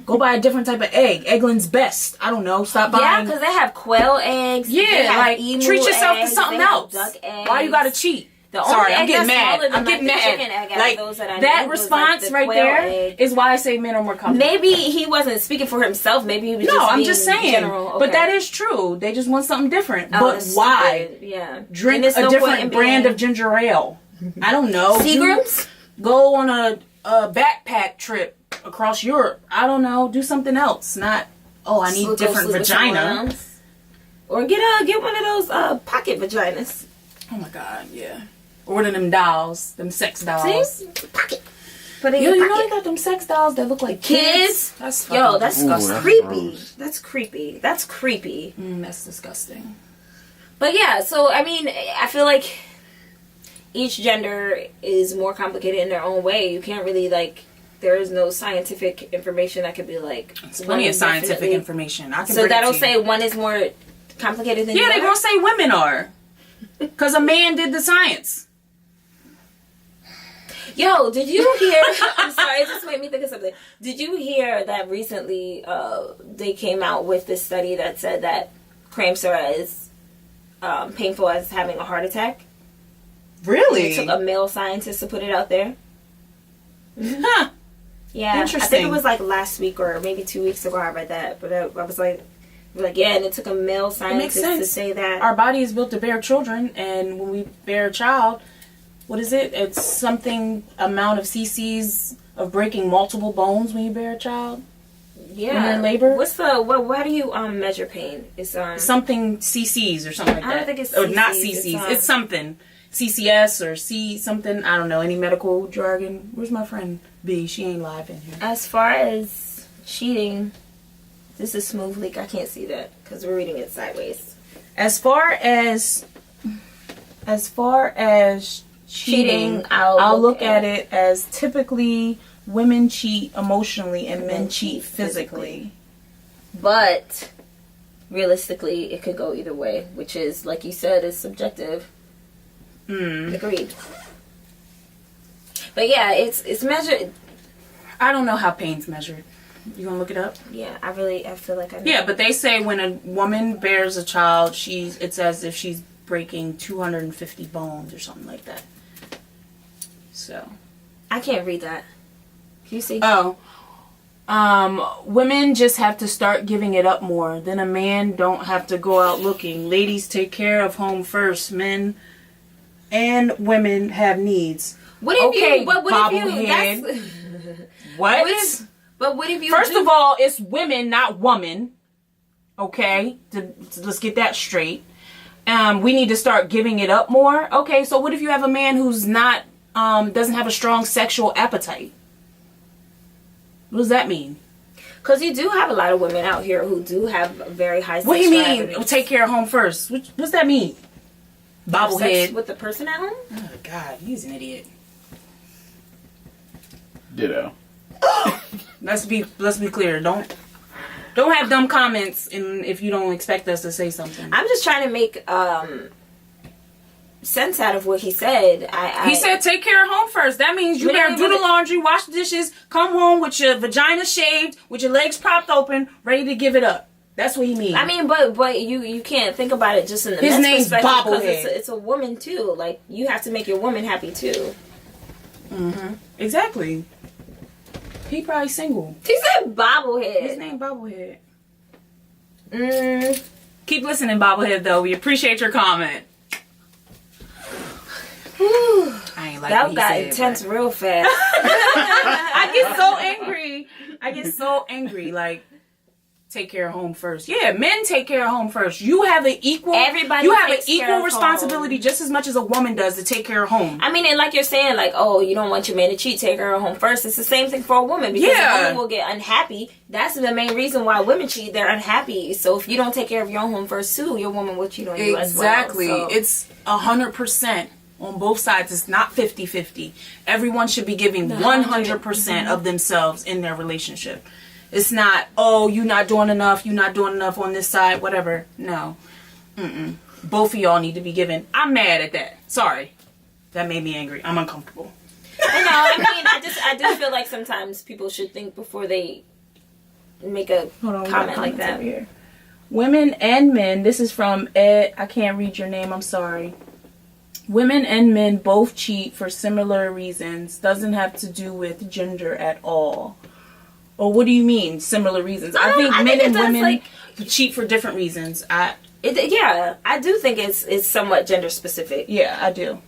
Go buy a different type of egg. Eggland's best. I don't know. Stop buying. Yeah, because they have quail eggs. Yeah, like treat yourself to something else. Duck eggs. Why you gotta cheat? Sorry, I'm getting mad. I'm getting mad. Like that response right there is why I say men are more comfortable. Maybe he wasn't speaking for himself. Maybe he was I'm just saying. General. Okay. But that is true. They just want something different. But why? Yeah. Drink a different brand of ginger ale. I don't know. Seagram's? Go on a backpack trip across Europe. I don't know. Do something else. Not, I need different vagina. Or get one of those pocket vaginas. Oh my God, yeah. Or one of them dolls. Them sex dolls. See? Pocket. You know they got them sex dolls that look like kids? That's creepy. That's creepy. That's creepy. That's disgusting. But yeah, so I mean, I feel like each gender is more complicated in their own way. You can't really there is no scientific information that could be It's plenty of scientific information. So that'll say one is more complicated than the other? Yeah, they're going to say women are. Because a man did the science. Yo, did you hear... I'm sorry, it just made me think of something. Did you hear that recently they came out with this study that said that cramps are as painful as having a heart attack? Really? It took a male scientist to put it out there. Huh. Yeah, I think it was last week or maybe 2 weeks ago I read that. But I was like, yeah, and it took a male scientist to say that. Our body is built to bear children, and when we bear a child, what is it? It's something amount of cc's of breaking multiple bones when you bear a child. Yeah. When you're in labor. How do you measure pain? It's something cc's or something like that. I don't think it's or not cc's. It's something. CCS or C something. I don't know. Any medical jargon. Where's my friend B? She ain't live in here. As far as cheating, this is Smooth Leak. I can't see that because we're reading it sideways. As far as cheating, I'll look at it as typically women cheat emotionally and men cheat physically. But realistically, it could go either way, which is, like you said, is subjective. Agreed. But yeah, it's measured. I don't know how pain's measured. You gonna look it up? Yeah, I feel like I know. Yeah, but they say when a woman bears a child, it's as if she's breaking 250 bones or something like that. So I can't read that. You see? Oh. Women just have to start giving it up more. Then a man don't have to go out looking. Ladies take care of home first. Men and women have needs. What if you? What if you? That's, what? But what if you? First of all, it's women, not woman. Okay, let's get that straight. We need to start giving it up more. Okay, so what if you have a man who's not doesn't have a strong sexual appetite? What does that mean? Because you do have a lot of women out here who do have very high sexual What do you mean? appetite. Take care of home first. What's that mean? Bobblehead. With the person at home? Oh God, he's an idiot. Ditto. Let's be clear. Don't have dumb comments if you don't expect us to say something. I'm just trying to make sense out of what he said. He said take care of home first. That means you better do the laundry, wash the dishes, come home with your vagina shaved, with your legs propped open, ready to give it up. That's what he means. I mean, but you can't think about it just in the his name's perspective because Bobblehead. it's a woman too. Like, you have to make your woman happy too. Mm-hmm. Exactly. He probably single. He said Bobblehead. His name Bobblehead. Keep listening, Bobblehead. Though we appreciate your comment. I ain't like that what got he said, intense but real fast. I get so angry. Like, take care of home first. Yeah, men take care of home first. You have an equal. Everybody You have an takes care equal of responsibility home. just as much as a woman does to take care of home. I mean, and like you're saying, like, oh, you don't want your man to cheat, take her home first. It's the same thing for a woman because a woman will get unhappy. That's the main reason why women cheat. They're unhappy. So if you don't take care of your own home first too, your woman will cheat on you as well. Exactly. So. It's 100%. On both sides, it's not 50-50. Everyone should be giving 100% of themselves in their relationship. It's not, oh, you're not doing enough on this side, whatever. No. Both of y'all need to be giving. I'm mad at that. Sorry. That made me angry. I'm uncomfortable. I mean, I just feel like sometimes people should think before they make a comment like that. Here. Women and men, this is from Ed. I can't read your name, I'm sorry. Women and men both cheat for similar reasons. Doesn't have to do with gender at all. Or what do you mean, similar reasons? I think men and women cheat for different reasons. I do think it's somewhat gender specific. Yeah, I do.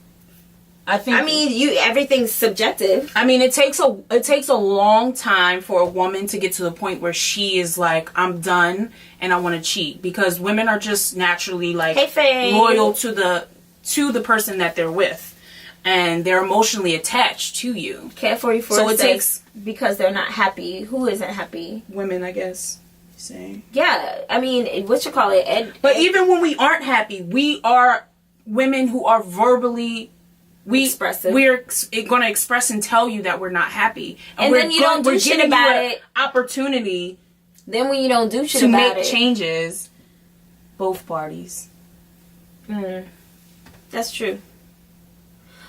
I mean, everything's subjective. I mean, it takes a long time for a woman to get to the point where she is like, I'm done and I want to cheat, because women are just naturally like loyal to the person that they're with, and they're emotionally attached to you. Cat44 so it takes because they're not happy. Who isn't happy? Women, I guess. Saying. Yeah, I mean, what you call it? But even when we aren't happy, we are women who are verbally expressive. We're going to express and tell you that we're not happy, and then you don't do shit about it. Opportunity. Then when you don't do shit to about make changes, both parties. That's true.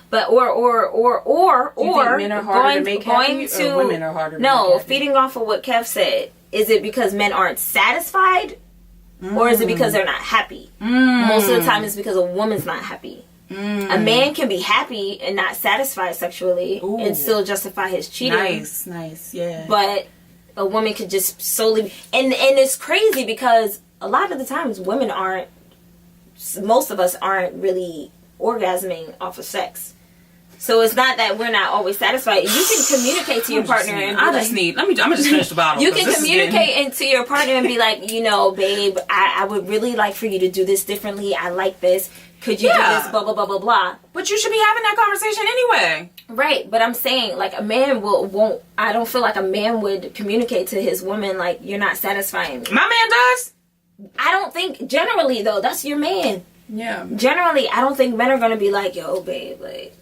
But or men are harder to make happy, or women are harder to make happy? Feeding off of what Kev said, is it because men aren't satisfied, or is it because they're not happy? Most of the time, it's because a woman's not happy. A man can be happy and not satisfied sexually and still justify his cheating. Nice, yeah. But a woman could just solely and it's crazy because a lot of the times most of us aren't really orgasming off of sex. So it's not that we're not always satisfied. You can communicate to your partner and be I'm gonna just finish the bottle. You can communicate into your partner and be like, babe, I would really like for you to do this differently. I like this. Could you do this? Blah, blah, blah, blah, blah. But you should be having that conversation anyway. Right. But I'm saying, like, a man won't, I don't feel like a man would communicate to his woman, like, you're not satisfying me. My man does. I don't think, generally, though, that's your man. Yeah. Generally, I don't think men are going to be like, yo, babe, like.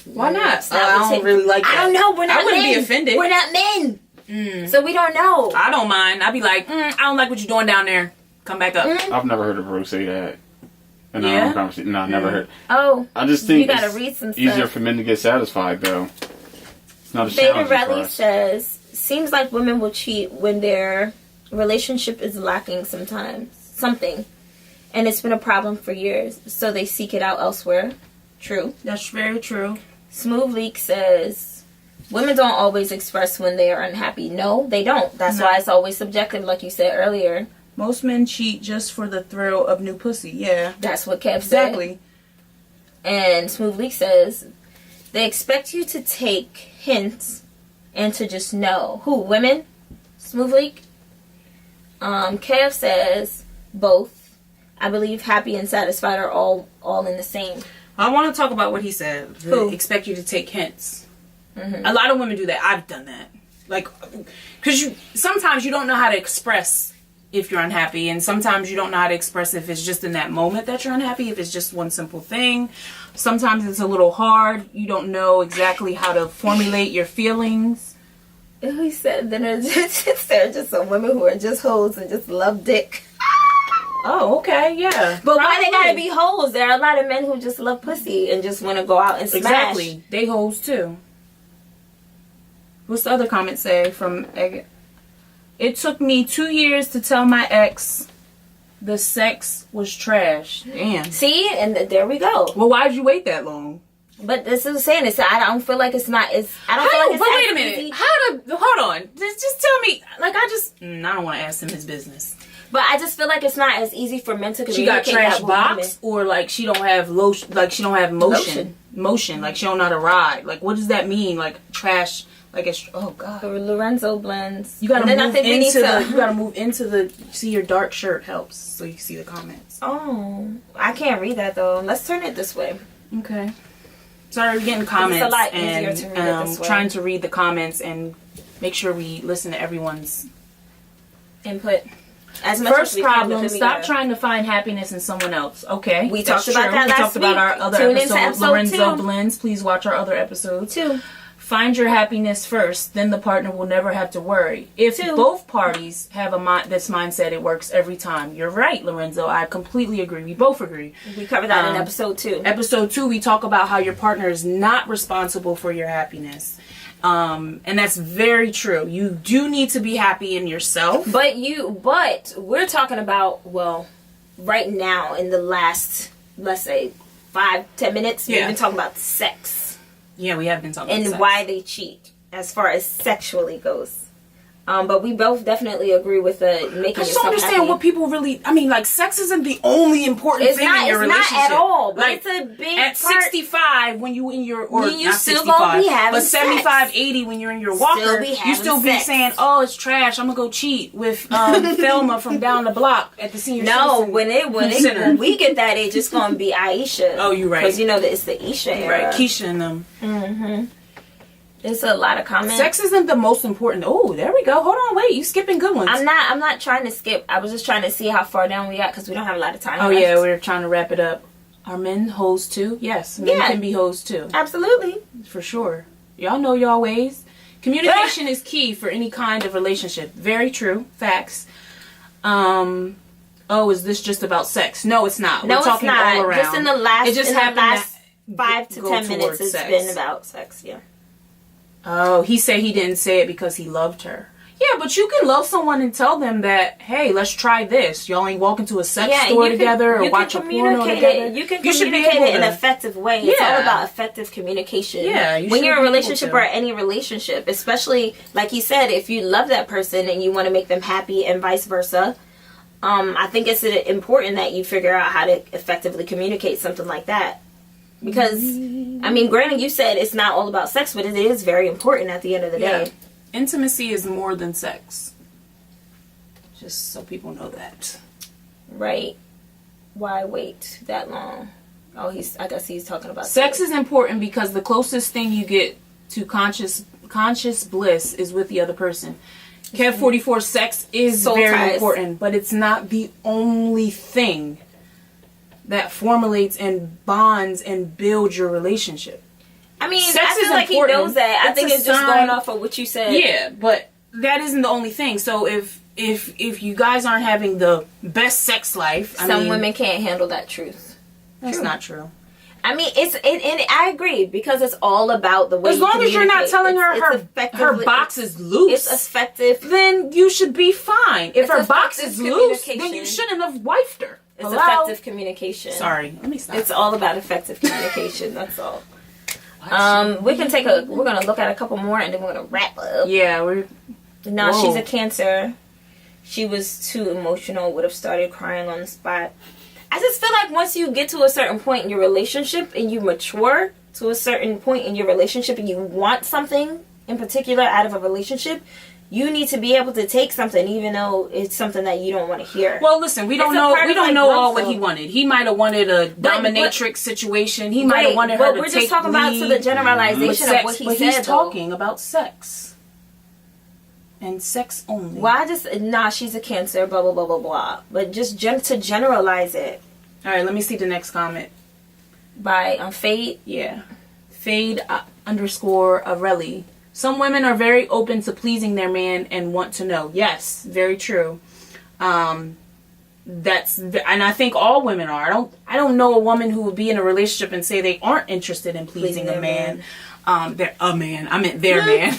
Why not? I don't really like that. I don't know. We're not men. I wouldn't be offended. We're not men. So we don't know. I don't mind. I'd be like, I don't like what you're doing down there. Come back up. I've never heard a bro say that. In our own conversation. No, I never heard. Oh. I just think you gotta read some stuff. Easier for men to get satisfied, though. It's not a challenge for us. says, seems like women will cheat when their relationship is lacking something. And it's been a problem for years. So they seek it out elsewhere. True. That's very true. Smooth Leak says, Women don't always express when they are unhappy. No, they don't. That's why it's always subjective, like you said earlier. Most men cheat just for the thrill of new pussy. Yeah. That's what Kev said. Exactly. And Smooth Leak says, they expect you to take hints and to just know. Who? Women? Smooth Leak? Kev says, both. I believe happy and satisfied are all in the same. I want to talk about what he said. Who? Expect you to take hints. Mm-hmm. A lot of women do that. I've done that. Like, because sometimes you don't know how to express if you're unhappy, and sometimes you don't know how to express if it's just in that moment that you're unhappy, if it's just one simple thing. Sometimes it's a little hard. You don't know exactly how to formulate your feelings. He said there are just some women who are just hoes and just love dick. Oh, okay, yeah. But why they gotta be hoes? There are a lot of men who just love pussy and just want to go out and smash. Exactly. They hoes too. What's the other comment say from Egg? It took me 2 years to tell my ex the sex was trash. Damn. See? And there we go. Well, why did you wait that long? But this is saying it's. I don't feel like it's not. It's. I don't feel like it's. But wait a minute. Easy. Hold on. Just tell me. Like I don't want to ask him his business. But I just feel like it's not as easy for men to communicate. She got trash box, or like she don't have lotion. Like she don't have motion. Like she don't know how to ride. Like what does that mean? Like trash. Like it's oh god. The Lorenzo blends. You gotta move into the. See, your dark shirt helps, so you can see the comments. Oh, I can't read that though. Let's turn it this way. Okay. Sorry, we're getting comments. It's a lot easier to read it this way. Trying to read the comments and make sure we listen to everyone's input. As much First as we problem: can, stop trying to find happiness in someone else. Okay, we talked about that last week. We talked about our other episode, Lorenzo Blends. Please watch our other episodes. 2. Find your happiness first, then the partner will never have to worry. If both parties have this mindset, it works every time. You're right, Lorenzo. I completely agree. We both agree. We covered that in episode 2. Episode 2, we talk about how your partner is not responsible for your happiness. And that's very true. You do need to be happy in yourself. But we're talking about, well, right now in the last, let's say, 5-10 minutes, we've been talking about sex. Yeah, we have been talking about sex. And why they cheat, as far as sexually goes. But we both definitely agree with making yourself happy. I just don't understand what people really... I mean, like, sex isn't the only important thing in your relationship. It's not at all. But like, it's a big at 65, when you in your... Or you not still 65, gonna be having but 75, sex. 80, when you're in your walker, you still be saying, oh, it's trash. I'm going to go cheat with Thelma from down the block at the senior citizen. When we get that age, it's going to be Aisha. Oh, you're right. Because you know that it's the Isha era. Right, Keisha and them. Mm-hmm. There's a lot of comments. Sex isn't the most important. Oh, there we go. Hold on, wait. You skipping good ones. I'm not trying to skip. I was just trying to see how far down we got because we don't have a lot of time left. Yeah, we're trying to wrap it up. Are men hoes too? Yes, men can be hoes too. Absolutely. For sure. Y'all know y'all ways. Communication is key for any kind of relationship. Very true. Facts. Oh, is this just about sex? No, it's not. No, we're talking it's not. All around. Just in the last, it just happened 5 to 10 minutes, it's been about sex. Yeah. Oh, he said he didn't say it because he loved her. Yeah, but you can love someone and tell them that, hey, let's try this. Y'all ain't walking to a sex store together or watch a porno together. You can communicate it in an effective way. It's all about effective communication. Yeah, when you're in a relationship or any relationship, especially, like he said, if you love that person and you want to make them happy and vice versa, I think it's important that you figure out how to effectively communicate something like that. Because, I mean, granted, you said it's not all about sex, but it is very important at the end of the day. Intimacy is more than sex. Just so people know that. Right. Why wait that long? Oh, I guess he's talking about sex is important because the closest thing you get to conscious bliss is with the other person. Kev.4, sex is very important, but it's not the only thing that formulates and bonds and builds your relationship. I mean, I feel like he knows that. I think it's just going off of what you said. Yeah, but that isn't the only thing. So if you guys aren't having the best sex life, some women can't handle that truth. That's not true. I mean, and I agree because it's all about the way. As long as you're not telling her box is loose, it's effective. Then you should be fine. If her box is loose, then you shouldn't have wifed her. It's effective communication. Sorry, let me stop. It's all about effective communication. That's all. We're gonna look at a couple more and then we're gonna wrap up. Yeah, she's a Cancer. She was too emotional, would have started crying on the spot. I just feel like once you get to a certain point in your relationship and you mature to a certain point in your relationship and you want something in particular out of a relationship, you need to be able to take something even though it's something that you don't want to hear. Well, listen, we don't know all what he wanted. He might have wanted a dominatrix situation. He might have wanted her to take lead. We're just talking about to the generalization of what he said. But he's talking about sex. And sex only. Why she's a Cancer, blah, blah, blah, blah, blah. But just to generalize it. All right, let me see the next comment. By Fade? Yeah. Fade _, Arelli. Some women are very open to pleasing their man and want to know. Yes, very true. And I think all women are. I don't know a woman who would be in a relationship and say they aren't interested in pleasing a man. They're a man. I meant their man.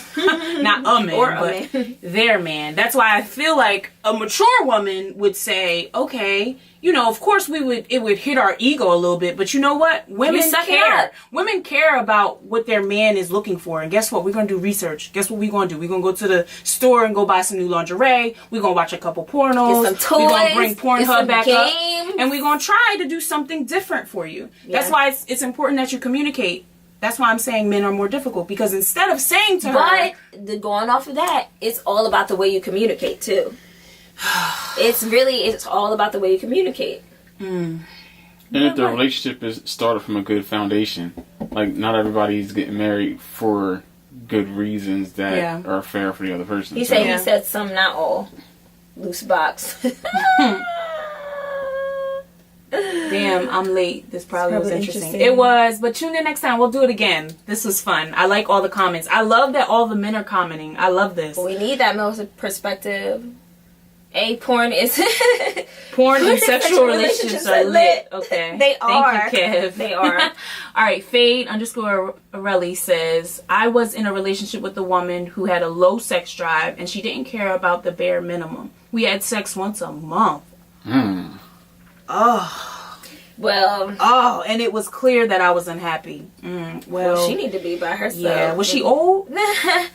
Not a man, or but man. Their man. That's why I feel like a mature woman would say, okay, of course it would hit our ego a little bit, but you know what? Women care. Women care about what their man is looking for. And guess what? We're going to do research. Guess what we're going to do? We're going to go to the store and go buy some new lingerie. We're going to watch a couple pornos. Get some toys. We're going to bring Pornhub back up. And we're going to try to do something different for you. Yeah. That's why it's important that you communicate. That's why I'm saying men are more difficult, because instead of saying to her... But going off of that, it's all about the way you communicate too. It's all about the way you communicate. And if the relationship is started from a good foundation, like not everybody's getting married for good reasons that are fair for the other person. He said some, not all. Loose box. Damn, I'm late. This probably was interesting. It was, but tune in next time. We'll do it again. This was fun. I like all the comments. I love that all the men are commenting. I love this. We need that male perspective. Porn and sexual relationships are lit. Okay. They are. Thank you, Kev. They are. All right. Fade _ Arelli says, I was in a relationship with a woman who had a low sex drive and she didn't care about the bare minimum. We had sex once a month. And it was clear that I was unhappy. Well, she need to be by herself. Yeah. Was she old?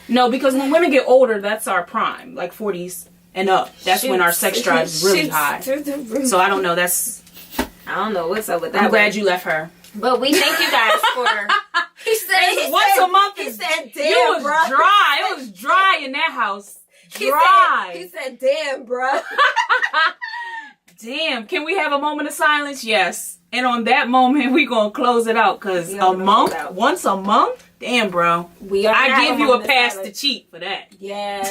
No, because when women get older, that's our prime, like 40s and up. That's when our sex drive is really high. So I don't know. I don't know what's up with that. I'm glad you left her. But we thank you guys for. He said once a month. He said, "Damn, it was bro." dry. It was dry in that house. Dry. He said, "Damn, bro." Damn. Can we have a moment of silence? Yes. And on that moment, we're going to close it out, because a month, once a month? Damn, bro. I give you a pass to cheat for that. Yeah.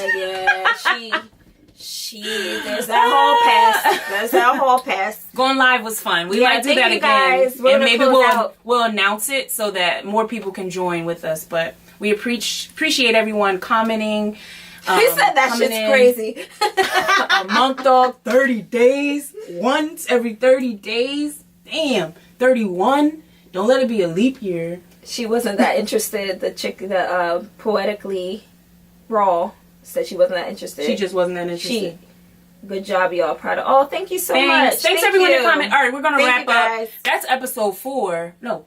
There's that whole pass. Going live was fun. We might do that again. Guys. And maybe we'll announce it so that more people can join with us. But we appreciate everyone commenting. He said that shit's crazy. A month, dog, 30 days. Once every 30 days. Damn, 31. Don't let it be a leap year. She wasn't that interested. The chick, the poetically raw, said she wasn't that interested. She just wasn't that interested. Good job, y'all. Proud of. Oh, thank you so much. Thanks everyone to comment. All right, we're gonna wrap up. That's episode 4. No,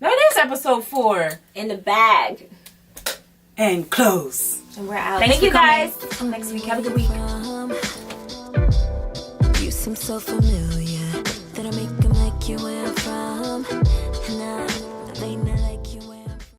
it is episode 4. In the bag. And close. And we're out. Thank you guys. Come next week. Have a good week. You seem so familiar that I make 'em like you.